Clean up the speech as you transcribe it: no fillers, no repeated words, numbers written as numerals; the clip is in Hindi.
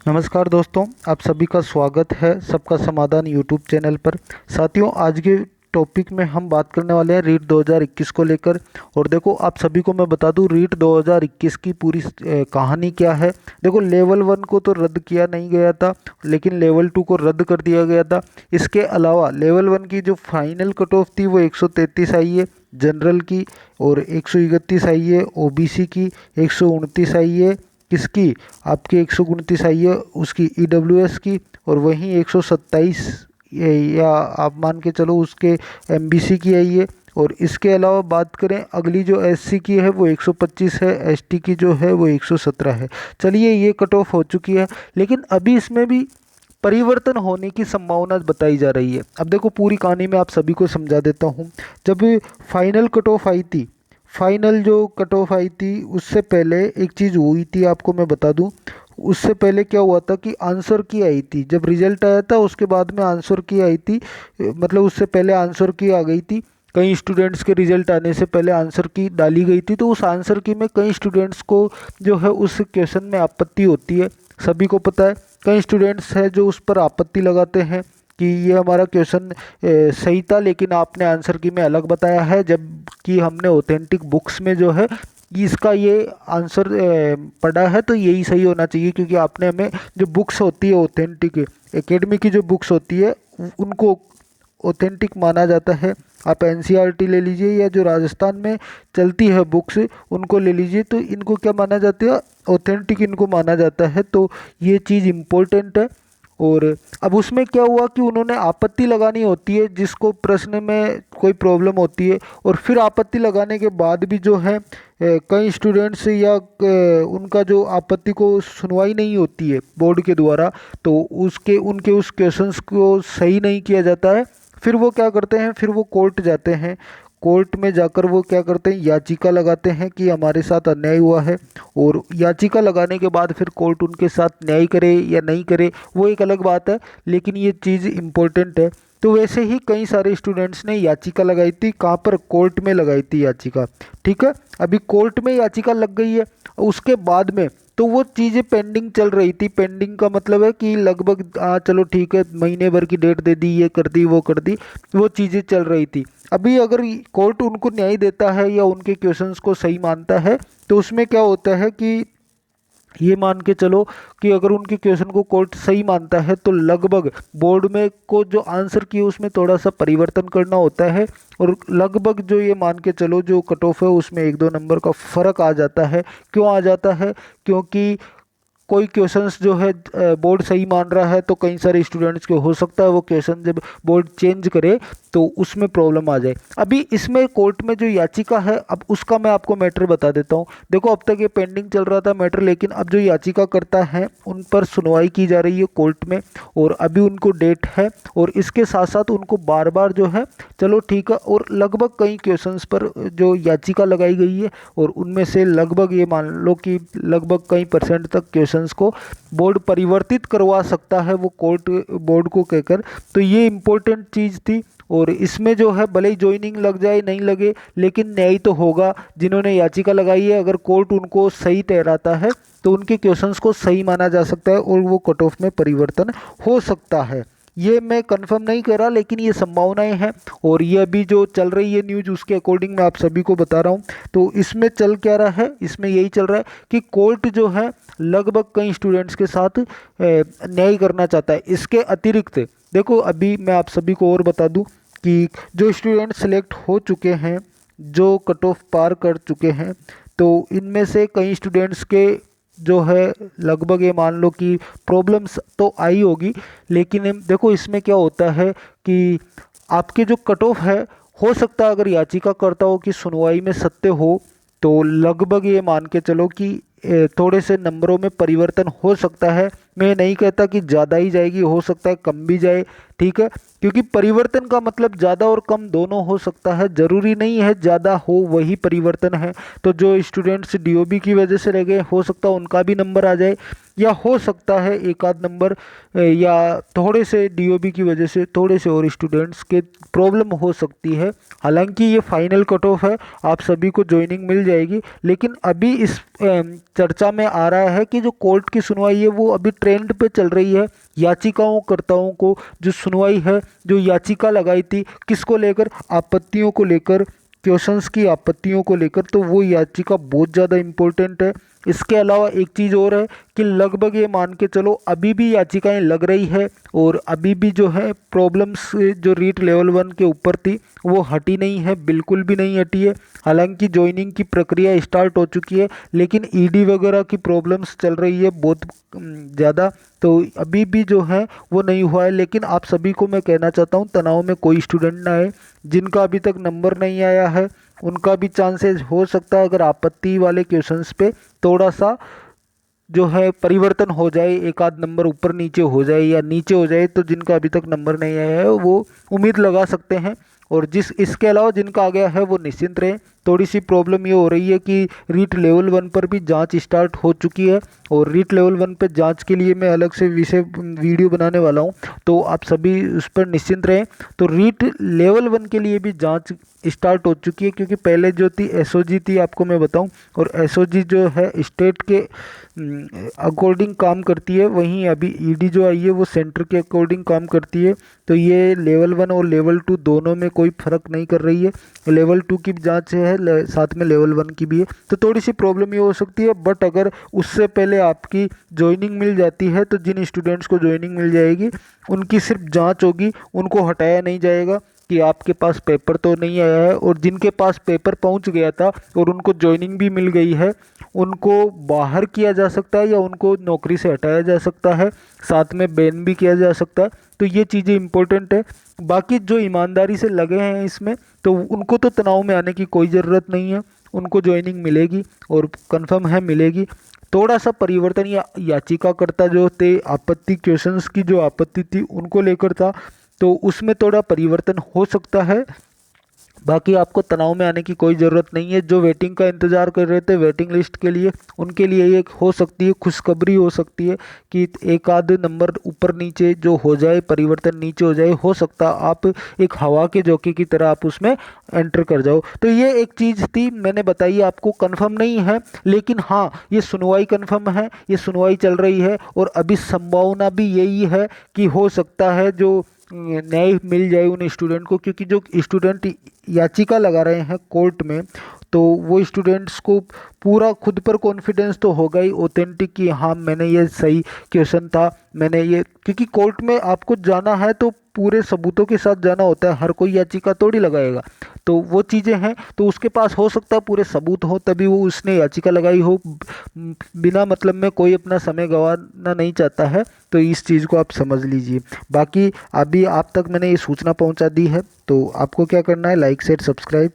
नमस्कार दोस्तों, आप सभी का स्वागत है सबका समाधान यूट्यूब चैनल पर। साथियों, आज के टॉपिक में हम बात करने वाले हैं रीट 2021 को लेकर। और देखो, आप सभी को मैं बता दूं रीट 2021 की पूरी कहानी क्या है। देखो, लेवल 1 को तो रद्द किया नहीं गया था, लेकिन लेवल 2 को रद्द कर दिया गया था। इसके अलावा लेवल 1 की जो फाइनल कट ऑफ थी वो 133 आई है जनरल की, और 131 आई है ओबीसी की, 129 आई है किसकी, आपकी 129 आई है उसकी ईडब्ल्यूएस की, और वहीं 127 या आप मान के चलो उसके एमबीसी की आई है। और इसके अलावा बात करें अगली जो एससी की है वो 125 है, एसटी की जो है वो 117 है। चलिए, ये कट ऑफ हो चुकी है, लेकिन अभी इसमें भी परिवर्तन होने की संभावना बताई जा रही है। अब देखो, पूरी कहानी में आप सभी को समझा देता हूँ। जब फाइनल कट ऑफ आई थी, फाइनल जो कट ऑफ आई थी उससे पहले एक चीज़ हुई थी, आपको मैं बता दूं। उससे पहले क्या हुआ था कि आंसर की आई थी। जब रिजल्ट आया था उसके बाद में आंसर की आई थी, मतलब उससे पहले आंसर की आ गई थी। कई स्टूडेंट्स के रिजल्ट आने से पहले आंसर की डाली गई थी, तो उस आंसर की में कई स्टूडेंट्स को जो है उस क्वेश्चन में आपत्ति होती है, सभी को पता है। कई स्टूडेंट्स हैं जो उस पर आपत्ति लगाते हैं कि ये हमारा क्वेश्चन सही था, लेकिन आपने आंसर की में अलग बताया है, जबकि हमने ऑथेंटिक बुक्स में जो है इसका ये आंसर पढ़ा है, तो यही सही होना चाहिए, क्योंकि आपने हमें जो बुक्स होती है ऑथेंटिक एकेडमी की जो बुक्स होती है उनको ऑथेंटिक माना जाता है। आप एनसीईआरटी ले लीजिए या जो राजस्थान में चलती है बुक्स उनको ले लीजिए, तो इनको क्या माना जाता है, ऑथेंटिक इनको माना जाता है। तो ये चीज़ इम्पोर्टेंट है। और अब उसमें क्या हुआ कि उन्होंने आपत्ति लगानी होती है जिसको प्रश्न में कोई प्रॉब्लम होती है, और फिर आपत्ति लगाने के बाद भी जो है कई स्टूडेंट्स या उनका जो आपत्ति को सुनवाई नहीं होती है बोर्ड के द्वारा, तो उसके उनके उस क्वेश्चंस को सही नहीं किया जाता है। फिर वो क्या करते हैं, फिर वो कोर्ट जाते हैं। कोर्ट में जाकर वो क्या करते हैं, याचिका लगाते हैं कि हमारे साथ अन्याय हुआ है। और याचिका लगाने के बाद फिर कोर्ट उनके साथ न्याय करे या नहीं करे वो एक अलग बात है, लेकिन ये चीज़ इम्पोर्टेंट है। तो वैसे ही कई सारे स्टूडेंट्स ने याचिका लगाई थी, कहाँ पर, कोर्ट में लगाई थी याचिका। ठीक है, अभी कोर्ट में याचिका लग गई है, उसके बाद में तो वो चीज़ें पेंडिंग चल रही थी। पेंडिंग का मतलब है कि लगभग चलो ठीक है, महीने भर की डेट दे दी, ये कर दी वो कर दी, वो चीज़ें चल रही थी। अभी अगर कोर्ट उनको न्याय देता है या उनके क्वेश्चंस को सही मानता है, तो उसमें क्या होता है कि ये मान के चलो कि अगर उनके क्वेश्चन को कोर्ट सही मानता है तो लगभग बोर्ड में को जो आंसर किए उसमें थोड़ा सा परिवर्तन करना होता है, और लगभग जो ये मान के चलो जो कट ऑफ है उसमें 1-2 नंबर का फर्क आ जाता है। क्यों आ जाता है, क्योंकि कोई क्वेश्चंस जो है बोर्ड सही मान रहा है, तो कई सारे स्टूडेंट्स के हो सकता है वो क्वेश्चन जब बोर्ड चेंज करे तो उसमें प्रॉब्लम आ जाए। अभी इसमें कोर्ट में जो याचिका है, अब उसका मैं आपको मैटर बता देता हूँ। देखो, अब तक ये पेंडिंग चल रहा था मैटर, लेकिन अब जो याचिका करता है उन पर सुनवाई की जा रही है कोर्ट में, और अभी उनको डेट है। और इसके साथ साथ उनको बार बार जो है, चलो ठीक है, और लगभग कई क्वेश्चंस पर जो याचिका लगाई गई है, और उनमें से लगभग ये मान लो कि लगभग कई परसेंट तक क्वेश्चंस को बोर्ड परिवर्तित करवा सकता है, वो कोर्ट बोर्ड को कहकर। तो ये इम्पोर्टेंट चीज़ थी, और इसमें जो है भले ही ज्वाइनिंग लग जाए नहीं लगे, लेकिन न्याय तो होगा। जिन्होंने याचिका लगाई है, अगर कोर्ट उनको सही ठहराता है तो उनके क्वेश्चंस को सही माना जा सकता है, और वो कट ऑफ में परिवर्तन हो सकता है। ये मैं कंफर्म नहीं कर रहा, लेकिन ये संभावनाएं हैं। और ये अभी जो चल रही है न्यूज उसके अकॉर्डिंग मैं आप सभी को बता रहा हूँ। तो इसमें चल क्या रहा है, इसमें यही चल रहा है कि कोर्ट जो है लगभग कई स्टूडेंट्स के साथ न्याय करना चाहता है। इसके अतिरिक्त देखो, अभी मैं आप सभी को और बता दूं कि जो स्टूडेंट सेलेक्ट हो चुके हैं, जो कट ऑफ पार कर चुके हैं, तो इनमें से कई स्टूडेंट्स के जो है लगभग ये मान लो कि प्रॉब्लम्स तो आई होगी, लेकिन देखो इसमें क्या होता है कि आपके जो कट ऑफ है, हो सकता है अगर याचिकाकर्ताओं की सुनवाई में सत्य हो तो लगभग ये मान के चलो कि थोड़े से नंबरों में परिवर्तन हो सकता है। मैं नहीं कहता कि ज़्यादा ही जाएगी, हो सकता है कम भी जाए, ठीक है, क्योंकि परिवर्तन का मतलब ज़्यादा और कम दोनों हो सकता है, ज़रूरी नहीं है ज़्यादा हो वही परिवर्तन है। तो जो स्टूडेंट्स डीओबी की वजह से रह गए, हो सकता है उनका भी नंबर आ जाए, या हो सकता है एक आध नंबर या थोड़े से डीओबी की वजह से थोड़े से और स्टूडेंट्स के प्रॉब्लम हो सकती है। हालांकि ये फाइनल कट ऑफ है, आप सभी को ज्वाइनिंग मिल जाएगी। लेकिन अभी इस चर्चा में आ रहा है कि जो कोर्ट की सुनवाई है वो अभी ट्रेंड पे चल रही है। याचिकाओं कर्ताओं को जो सुनवाई है, जो याचिका लगाई थी किसको लेकर, आपत्तियों को लेकर, क्वेश्चंस की आपत्तियों को लेकर, तो वो याचिका बहुत ज़्यादा इम्पोर्टेंट है। इसके अलावा एक चीज़ और है कि लगभग ये मान के चलो अभी भी याचिकाएं लग रही है, और अभी भी जो है प्रॉब्लम्स जो रीट लेवल 1 के ऊपर थी वो हटी नहीं है, बिल्कुल भी नहीं हटी है। हालांकि ज्वाइनिंग की प्रक्रिया स्टार्ट हो चुकी है, लेकिन ईडी वगैरह की प्रॉब्लम्स चल रही है बहुत ज़्यादा, तो अभी भी जो है वो नहीं हुआ है। लेकिन आप सभी को मैं कहना चाहता हूँ, तनाव में कोई स्टूडेंट ना आए। जिनका अभी तक नंबर नहीं आया है उनका भी चांसेस हो सकता है, अगर आपत्ति वाले क्वेश्चंस पे थोड़ा सा जो है परिवर्तन हो जाए, एक आध नंबर ऊपर नीचे हो जाए या नीचे हो जाए, तो जिनका अभी तक नंबर नहीं आया है वो उम्मीद लगा सकते हैं। और इसके अलावा जिनका आ गया है वो निश्चिंत रहें। थोड़ी सी प्रॉब्लम ये हो रही है कि रीट लेवल 1 पर भी जांच स्टार्ट हो चुकी है, और रीट लेवल 1 पे जांच के लिए मैं अलग से विषय वीडियो बनाने वाला हूं, तो आप सभी उस पर निश्चिंत रहें। तो रीट लेवल 1 के लिए भी जांच स्टार्ट हो चुकी है, क्योंकि पहले जो थी एसओजी थी आपको मैं बताऊं, और एसओजी जो है स्टेट के अकॉर्डिंग काम करती है, वहीं अभी ईडी जो आई है वो सेंटर के अकॉर्डिंग काम करती है। तो ये लेवल 1 और लेवल 2 दोनों में कोई फ़र्क नहीं कर रही है। लेवल 2 की जांच है, साथ में लेवल 1 की भी है। तो थोड़ी सी प्रॉब्लम ये हो सकती है, बट अगर उससे पहले आपकी ज्वाइनिंग मिल जाती है तो जिन स्टूडेंट्स को ज्वाइनिंग मिल जाएगी उनकी सिर्फ जांच होगी, उनको हटाया नहीं जाएगा कि आपके पास पेपर तो नहीं आया है। और जिनके पास पेपर पहुंच गया था और उनको ज्वाइनिंग भी मिल गई है, उनको बाहर किया जा सकता है या उनको नौकरी से हटाया जा सकता है, साथ में बैन भी किया जा सकता है। तो ये चीज़ें इंपॉर्टेंट है। बाकी जो ईमानदारी से लगे हैं इसमें, तो उनको तो तनाव में आने की कोई ज़रूरत नहीं है, उनको ज्वाइनिंग मिलेगी और कंफर्म है मिलेगी। थोड़ा सा परिवर्तन या याचिकाकर्ता जो थे, आपत्ति क्वेश्चंस की जो आपत्ति थी उनको लेकर था, तो उसमें थोड़ा परिवर्तन हो सकता है। बाकी आपको तनाव में आने की कोई ज़रूरत नहीं है। जो वेटिंग का इंतज़ार कर रहे थे वेटिंग लिस्ट के लिए, उनके लिए ये हो सकती है खुशखबरी हो सकती है कि एक आध नंबर ऊपर नीचे जो हो जाए, परिवर्तन नीचे हो जाए, हो सकता आप एक हवा के झोंके की तरह आप उसमें एंटर कर जाओ। तो ये एक चीज़ थी मैंने बताई आपको, कंफर्म नहीं है, लेकिन हाँ ये सुनवाई कंफर्म है, ये सुनवाई चल रही है, और अभी संभावना भी यही है कि हो सकता है जो न्याय मिल जाए उन स्टूडेंट को, क्योंकि जो स्टूडेंट याचिका लगा रहे हैं कोर्ट में, तो वो स्टूडेंट्स को पूरा खुद पर कॉन्फिडेंस तो होगा ही ऑथेंटिक कि हाँ मैंने ये सही क्वेश्चन था, मैंने ये, क्योंकि कोर्ट में आपको जाना है तो पूरे सबूतों के साथ जाना होता है, हर कोई याचिका थोड़ी लगाएगा। तो वो चीज़ें हैं, तो उसके पास हो सकता है पूरे सबूत हो तभी वो उसने याचिका लगाई हो। बिना मतलब में कोई अपना समय गंवाना नहीं चाहता है, तो इस चीज़ को आप समझ लीजिए। बाकी अभी आप तक मैंने ये सूचना पहुंचा दी है, तो आपको क्या करना है, लाइक शेयर सब्सक्राइब